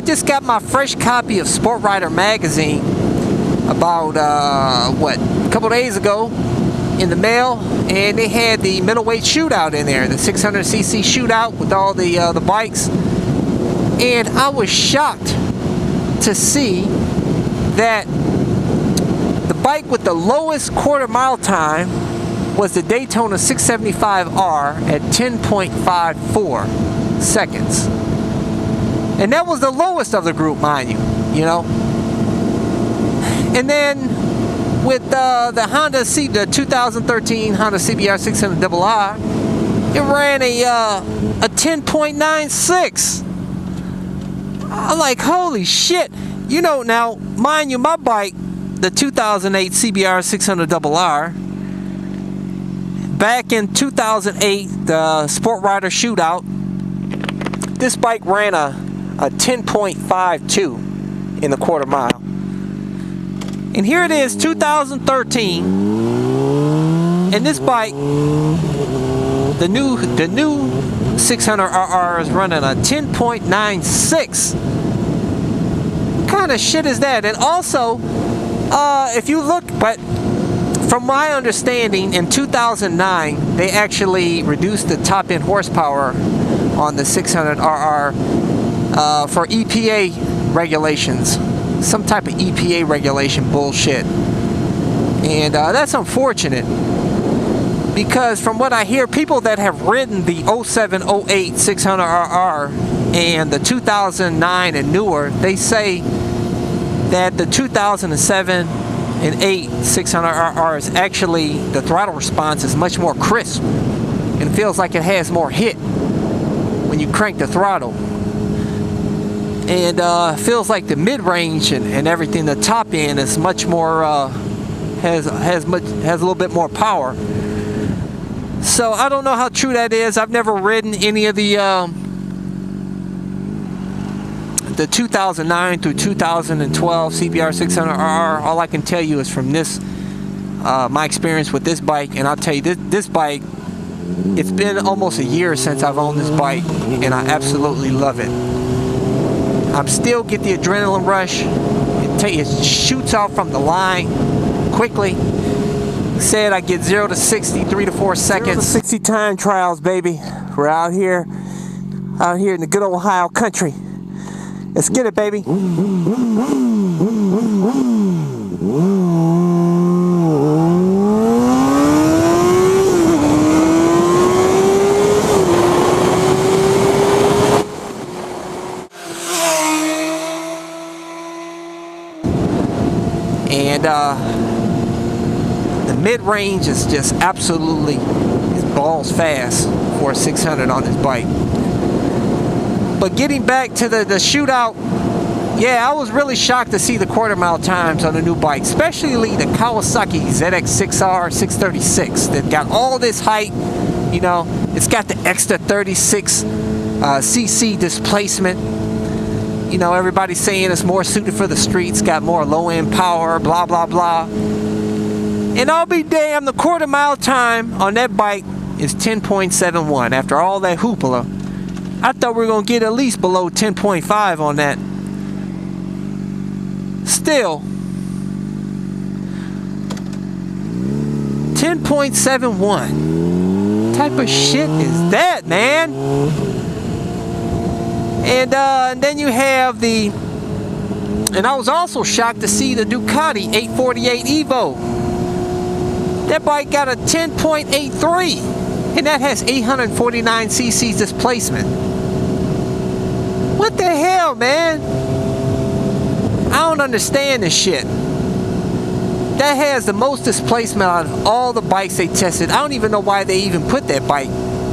just got my fresh copy of Sport Rider magazine about a couple days ago in the mail, and they had the middleweight shootout in there, the 600cc shootout with all the bikes. And I was shocked to see that the bike with the lowest quarter mile time was the Daytona 675R at 10.54 seconds. And that was the lowest of the group, mind you, you know. And then with the the 2013 Honda CBR600rr, it ran a 10.96. I'm like, holy shit. You know, now, mind you, my bike, the 2008 CBR600rr, back in 2008, the Sport Rider Shootout, this bike ran a 10.52 in the quarter mile. And here it is, 2013, and this bike, the new 600rr is running a 10.96. What kind of shit is that? And also, if you look, but from my understanding, in 2009, they actually reduced the top end horsepower on the 600rr for EPA regulations. Some type of EPA regulation bullshit. And that's unfortunate, because from what I hear, people that have ridden the 07-08 600rr and the 2009 and newer, they say that the 2007 and 8 600rr is actually, the throttle response is much more crisp and it feels like it has more hit when you crank the throttle. And feels like the mid-range and everything, the top end is much more has a little bit more power. So I don't know how true that is. I've never ridden any of the 2009 through 2012 CBR600rr. All I can tell you is from this my experience with this bike, and I'll tell you, this bike, it's been almost a year since I've owned this bike, and I absolutely love it. I'm still get the adrenaline rush. It shoots out from the line quickly. Said I get 0 to 60, 3 to 4 seconds. 0 to 60 time trials, baby. We're out here in the good old Ohio country. Let's get it, baby. And the mid-range is just absolutely, it's balls fast for a 600 on this bike. But getting back to the shootout, yeah, I was really shocked to see the quarter mile times on the new bike, especially the Kawasaki ZX6R 636. They've got all this height, you know, it's got the extra 36 cc displacement. You know, everybody's saying it's more suited for the streets, got more low-end power, blah, blah, blah. And I'll be damned, the quarter mile time on that bike is 10.71. After all that hoopla, I thought we were going to get at least below 10.5 on that. Still, 10.71. Type of shit is that, man? And then you have the, and I was also shocked to see the Ducati 848 Evo. That bike got a 10.83, and that has 849 cc's displacement. What the hell, man? I don't understand this shit. That has the most displacement out of all the bikes they tested. I don't even know why they even put that bike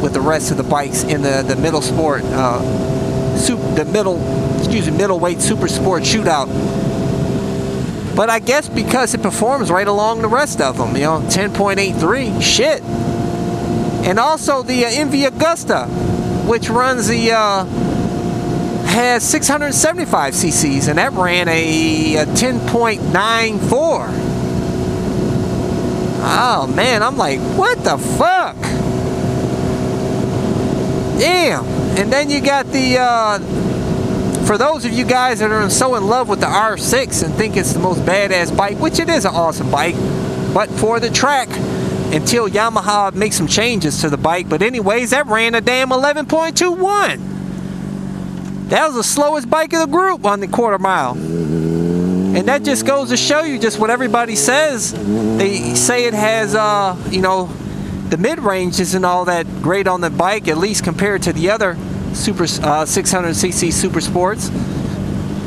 with the rest of the bikes in the middle sport. Middleweight Supersport Shootout. But I guess because it performs right along the rest of them, you know, 10.83, shit. And also the MV Augusta, which runs the, has 675 cc's, and that ran a 10.94. Oh man, I'm like, what the fuck? Damn. And then you got the for those of you guys that are so in love with the R6 and think it's the most badass bike, which it is an awesome bike, but for the track, until Yamaha makes some changes to the bike. But anyways, that ran a damn 11.21. That was the slowest bike of the group on the quarter mile. And that just goes to show you just what everybody says. They say it has, you know, the mid-range isn't all that great on the bike, at least compared to the other 600cc Super Sports.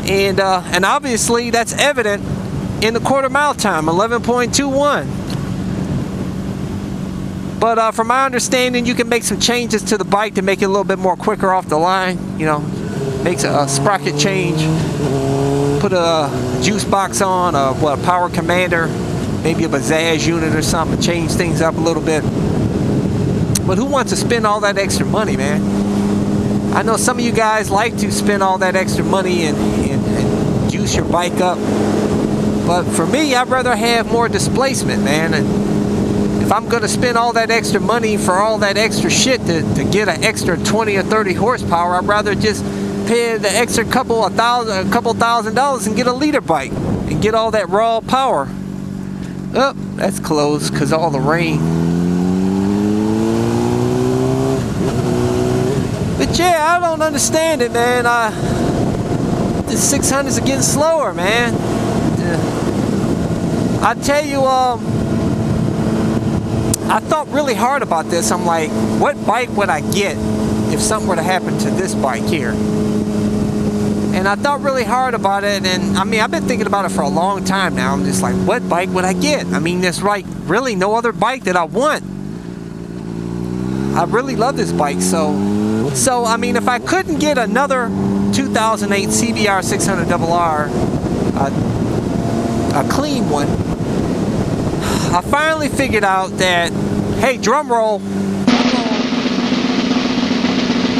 And obviously that's evident in the quarter mile time, 11.21. But from my understanding, you can make some changes to the bike to make it a little bit more quicker off the line. You know, makes a sprocket change, put a juice box on, a power commander, maybe a Bazzaz unit or something, change things up a little bit. But who wants to spend all that extra money, man? I know some of you guys like to spend all that extra money and juice your bike up. But for me, I'd rather have more displacement, man. And if I'm going to spend all that extra money for all that extra shit to get an extra 20 or 30 horsepower, I'd rather just pay the extra couple $1,000 and get a leader bike and get all that raw power. Oh, that's closed because of all the rain. But yeah, I don't understand it, man. The 600s are getting slower, man. I tell you, I thought really hard about this. I'm like, what bike would I get if something were to happen to this bike here? And I thought really hard about it, and I mean, I've been thinking about it for a long time now. I'm just like, what bike would I get? I mean, there's like really no other bike that I want. I really love this bike, so I mean, if I couldn't get another 2008 CBR600rr, a clean one, I finally figured out that, hey, drum roll,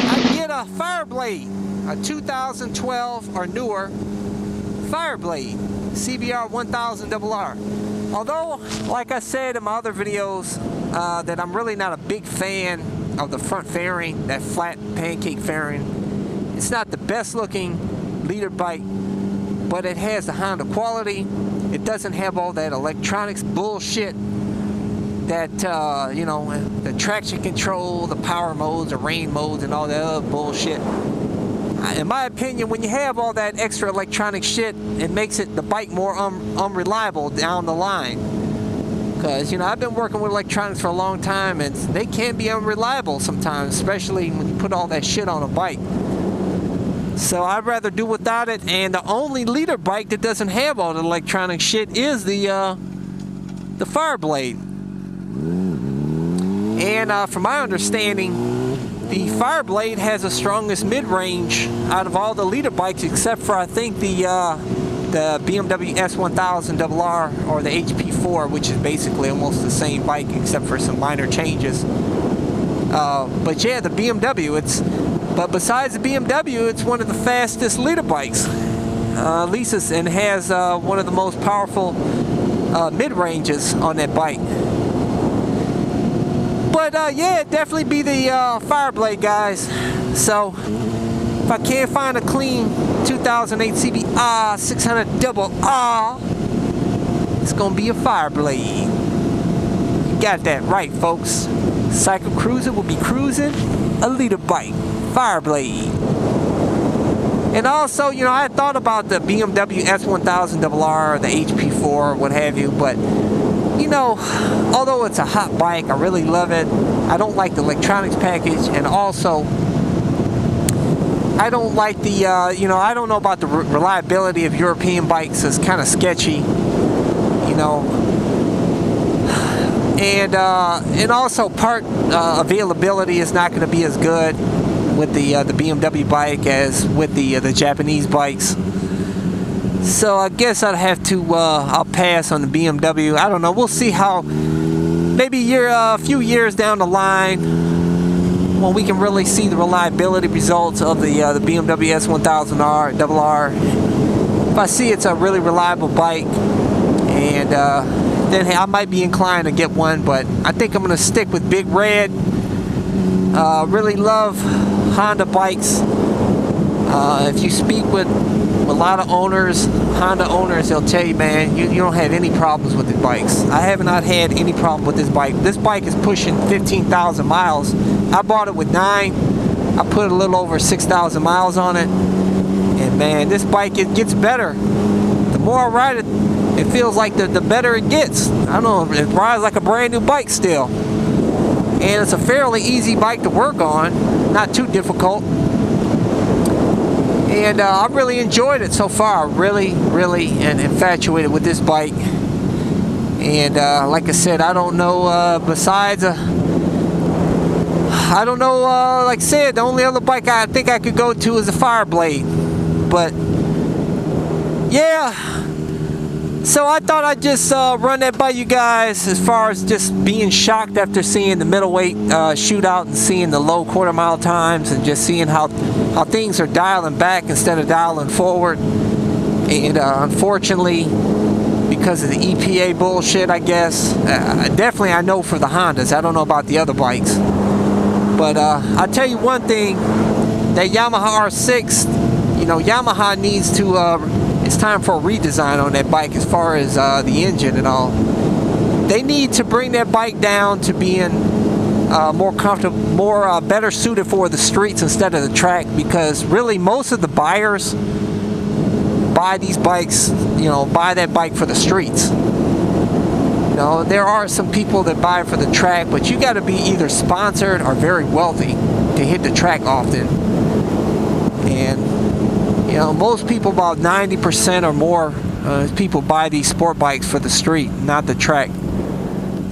I'd get a Fireblade, a 2012 or newer Fireblade CBR1000rr. Although, like I said in my other videos, that I'm really not a big fan of the front fairing, that flat pancake fairing. It's not the best looking leader bike, but it has the Honda quality. It doesn't have all that electronics bullshit that, you know, the traction control, the power modes, the rain modes, and all that other bullshit. In my opinion, when you have all that extra electronic shit, it makes the bike more unreliable down the line. Because, you know, I've been working with electronics for a long time, and they can be unreliable sometimes, especially when you put all that shit on a bike. So I'd rather do without it, and the only leader bike that doesn't have all the electronic shit is the Fireblade. And from my understanding, the Fireblade has the strongest mid-range out of all the leader bikes, except for I think the BMW S1000rr or the HP4, which is basically almost the same bike except for some minor changes. But yeah, the BMW, but besides the BMW, it's one of the fastest leader bikes. At least and has one of the most powerful mid-ranges on that bike. But yeah, it'd definitely be the Fireblade, guys. So if I can't find a clean 2008 CBR600rr, it's gonna be a Fireblade. You got that right, folks. CycleCruza will be cruising a leader bike, Fireblade. And also, you know, I had thought about the BMW S1000rr, the HP4, what have you, but you know, although it's a hot bike, I really love it. I don't like the electronics package, and also I don't like the, you know, I don't know about the reliability of European bikes. It's kind of sketchy, you know. And also part availability is not going to be as good with the BMW bike as with the Japanese bikes. So I guess I'd have to, I'll pass on the BMW. I don't know. We'll see how, maybe a few years down the line, when we can really see the reliability results of the BMW S1000rr. If I see it's a really reliable bike, and then I might be inclined to get one. But I think I'm going to stick with Big Red. Really love Honda bikes. If you speak with a lot of owners, Honda owners, they'll tell you, man, you don't have any problems with the bikes. I have not had any problem with this bike. This bike is pushing 15,000 miles. I bought it with 9. I put a little over 6,000 miles on it. And man, this bike, it gets better. The more I ride it, it feels like the better it gets. I don't know, it rides like a brand new bike still. And it's a fairly easy bike to work on, not too difficult. And I really enjoyed it so far. Really infatuated with this bike. And like I said, I don't know, besides I don't know, like I said, the only other bike I think I could go to is a Fireblade. But yeah, so I thought I'd just run that by you guys, as far as just being shocked after seeing the middleweight shootout and seeing the low quarter mile times, and just seeing how things are dialing back instead of dialing forward. And unfortunately, because of the EPA bullshit, I guess, definitely I know for the Hondas. I don't know about the other bikes. But I'll tell you one thing, that Yamaha R6, you know, Yamaha needs to, it's time for a redesign on that bike as far as the engine and all. They need to bring that bike down to being more comfortable, more better suited for the streets instead of the track, because really most of the buyers buy these bikes, you know, buy that bike for the streets. You know, there are some people that buy it for the track, but you got to be either sponsored or very wealthy to hit the track often. And you know, most people, about 90% or more, people buy these sport bikes for the street, not the track.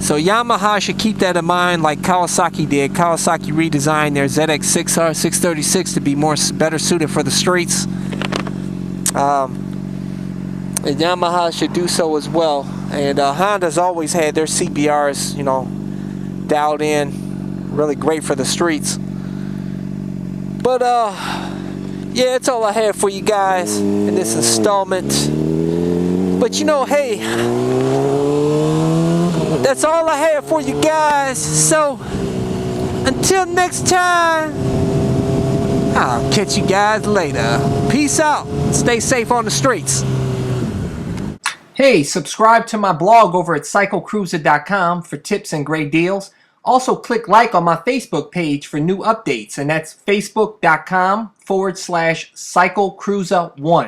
So Yamaha should keep that in mind, like Kawasaki did. Kawasaki redesigned their ZX6R 636 to be better suited for the streets. And Yamaha should do so as well. And Honda's always had their CBRs, you know, dialed in, really great for the streets. But yeah, that's all I have for you guys in this installment. But you know, hey, that's all I have for you guys. So until next time, I'll catch you guys later. Peace out. Stay safe on the streets. Hey, subscribe to my blog over at CycleCruza.com for tips and great deals. Also, click like on my Facebook page for new updates, and that's facebook.com/CycleCruza1.